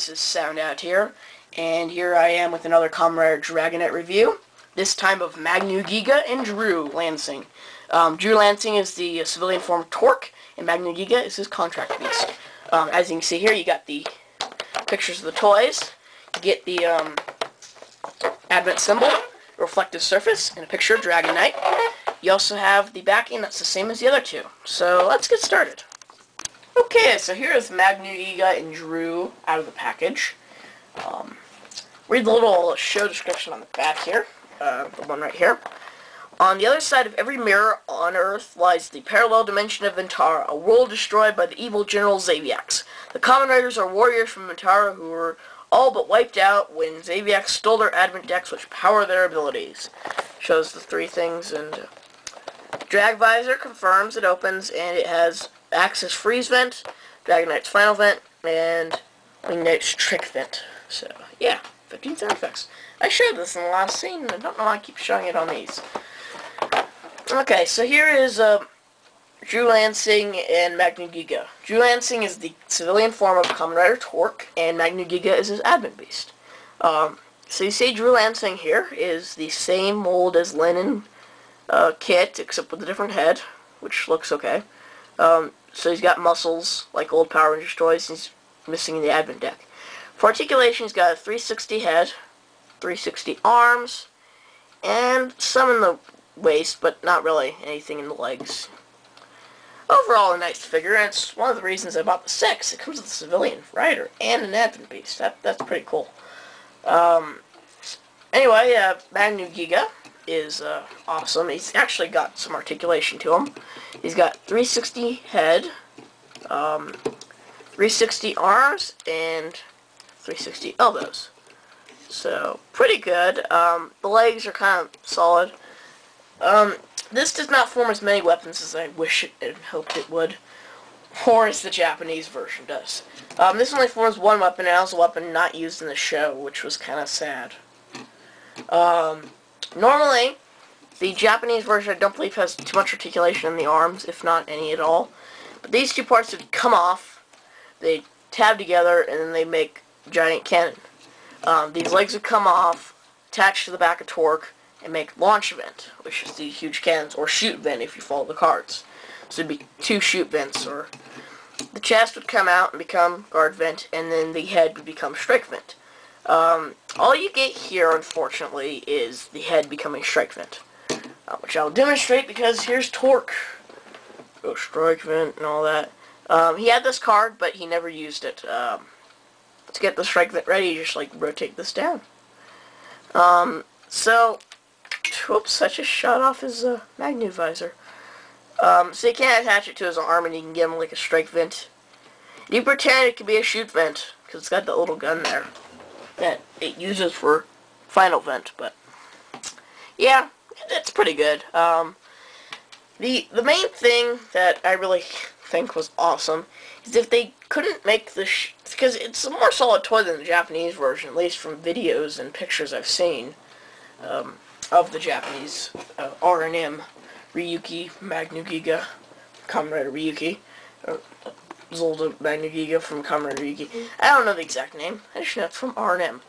this is Soundout here, and here I am with another Kamen Rider Dragonet review, this time of Magnugiga and Drew Lansing. Drew Lansing is the civilian form of Torque, and Magnugiga is his contract beast. As you can see here, you got the pictures of the toys, you get the advent symbol, reflective surface, and a picture of Dragonite. You also have the backing that's the same as the other two. So let's get started. Okay, so here is Magnugiga and Drew out of the package. Read the little show description on the back here, the one right here. On the other side of every mirror on Earth lies the parallel dimension of Ventara, a world destroyed by the evil General Xaviax. The Kamen Riders are warriors from Ventara who were all but wiped out when Xaviax stole their advent decks which power their abilities. Shows the three things, and Drag Visor confirms it opens, and it has Axis Freeze Vent, Dragonite's Final Vent, and Wingknight's Trick Vent. So, yeah, 15 sound effects. I showed this in the last scene, and I don't know why I keep showing it on these. Okay, so here is Drew Lansing and Magnugiga. Drew Lansing is the civilian form of Kamen Rider Torque, and Magnugiga is his advent beast. So you see Drew Lansing here is the same mold as Lennon kit, except with a different head, which looks okay. So he's got muscles, like old Power Rangers toys, he's missing the advent deck. For articulation, he's got a 360 head, 360 arms, and some in the waist, but not really anything in the legs. Overall, a nice figure, and it's one of the reasons I bought the 6. It comes with a civilian rider and an advent beast. That's pretty cool. Anyway, Magnugiga is awesome. He's actually got some articulation to him. He's got 360 head, 360 arms, and 360 elbows. So, pretty good. The legs are kind of solid. This does not form as many weapons as I wish it and hoped it would, or as the Japanese version does. This only forms one weapon, and that was a weapon not used in the show, which was kind of sad. Normally, the Japanese version I don't believe has too much articulation in the arms, if not any at all. But these two parts would come off, they tab together, and then they make a giant cannon. These legs would come off, attach to the back of Torque, and make launch vent, which is the huge cannons, or shoot vent if you follow the cards. So it'd be 2 shoot vents, or the chest would come out and become guard vent, and then the head would become strike vent. All you get here, unfortunately, is the head becoming strike vent, which I'll demonstrate because here's Torque. Go strike vent and all that. He had this card, but he never used it. To get the strike vent ready, you just like rotate this down. So, whoops, I just shot off his Magnu visor. So you can't attach it to his arm, and you can give him like a strike vent. You pretend it could be a shoot vent, because it's got the little gun there that it uses for final vent, but yeah, it's pretty good. The main thing that I really think was awesome is if they couldn't make the because it's a more solid toy than the Japanese version, at least from videos and pictures I've seen of the Japanese R&M Ryuki Magnugiga, Kamen Rider Ryuki, Zolda Magnugiga from Kamen Rider Ryuki. I don't know the exact name. I just know it's from R&M.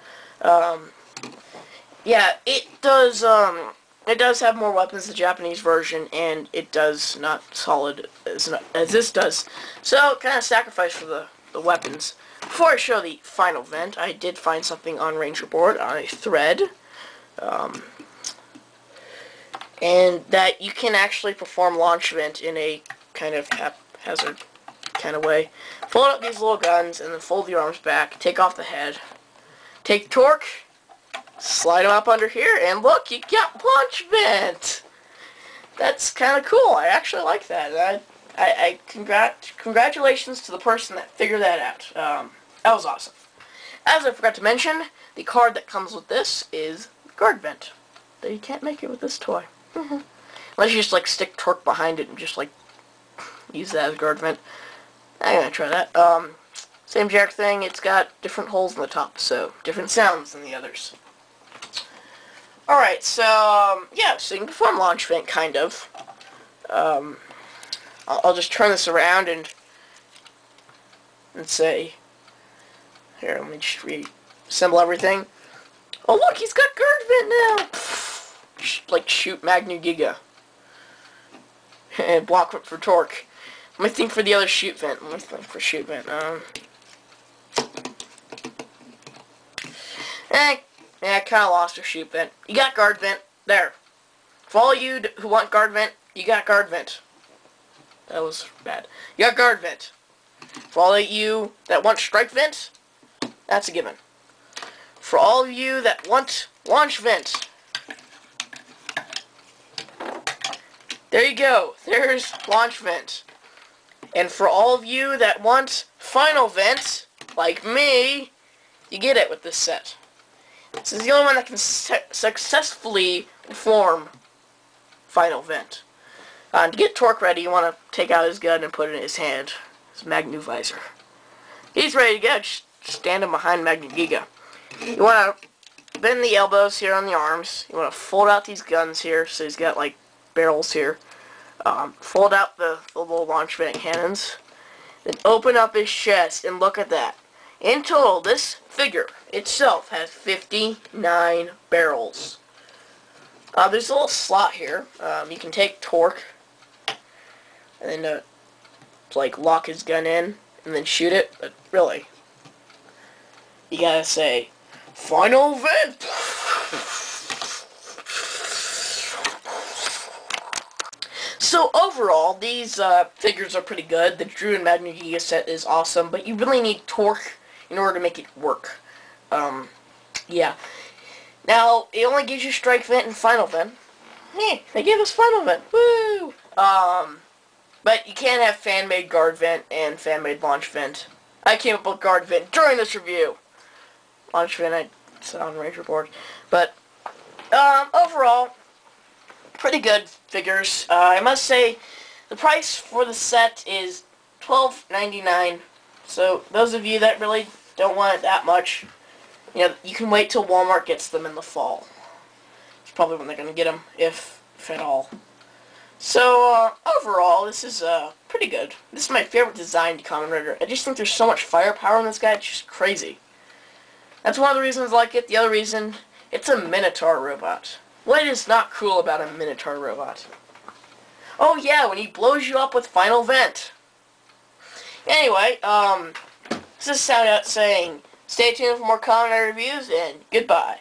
Yeah, it does have more weapons than the Japanese version, and it does not solid as this does. So, kind of sacrifice for the weapons. Before I show the final vent, I did find something on Ranger Board on a thread. And that you can actually perform launch vent in a kind of haphazard kind of way. Fold up these little guns, and then fold your arms back, take off the head, take Torque, slide them up under here, and look, you got launch vent! That's kind of cool. I actually like that. Congratulations to the person that figured that out. That was awesome. As I forgot to mention, the card that comes with this is guard vent. But you can't make it with this toy. Unless you just like stick Torque behind it and just like use that as guard vent. I'm gonna try that. Same generic thing, it's got different holes in the top, so different sounds than the others. Alright, so yeah, so you can perform launch vent, kind of. I'll just turn this around and say Here, let me just reassemble everything. Oh look, he's got guard vent now! Like shoot Magnugiga. And block whip for torque. Let me think for the other shoot vent. Let me think for shoot vent. Yeah, I kind of lost a shoot vent. You got guard vent. There. For all you who want guard vent, you got guard vent. That was bad. You got guard vent. For all of you that want strike vent, that's a given. For all of you that want launch vent, there you go. There's launch vent. And for all of you that want final vent, like me, you get it with this set. This is the only one that can successfully perform final vent. To get Torque ready, you want to take out his gun and put it in his hand. His Magnuvisor. He's ready to go. Just stand him behind Magnugiga. You want to bend the elbows here on the arms. You want to fold out these guns here, so he's got like barrels here. Fold out the little launch vent cannons. Then open up his chest and look at that. In total, this figure itself has 59 barrels. There's a little slot here. You can take Torque and then like lock his gun in and then shoot it. But really, you gotta say, final vent! So overall, these figures are pretty good. The Drew and Magnugiga set is awesome, but you really need Torque in order to make it work. Yeah. Now, it only gives you strike vent and final vent. Hey, they gave us final vent. Woo! But you can't have fan-made guard vent and fan-made launch vent. I came up with guard vent during this review. Launch vent, I said on Ranger board. But, overall, pretty good figures. I must say, the price for the set is $12.99. So, those of you that really don't want it that much, you know, you can wait till Walmart gets them in the fall. It's probably when they're going to get them, if at all. So, overall, this is, pretty good. This is my favorite designed Kamen Rider. I just think there's so much firepower in this guy, it's just crazy. That's one of the reasons I like it. The other reason, it's a Minotaur robot. What is not cool about a Minotaur robot? Oh yeah, when he blows you up with final vent. Anyway, this is Soundout saying, stay tuned for more Kamen Rider reviews, and goodbye.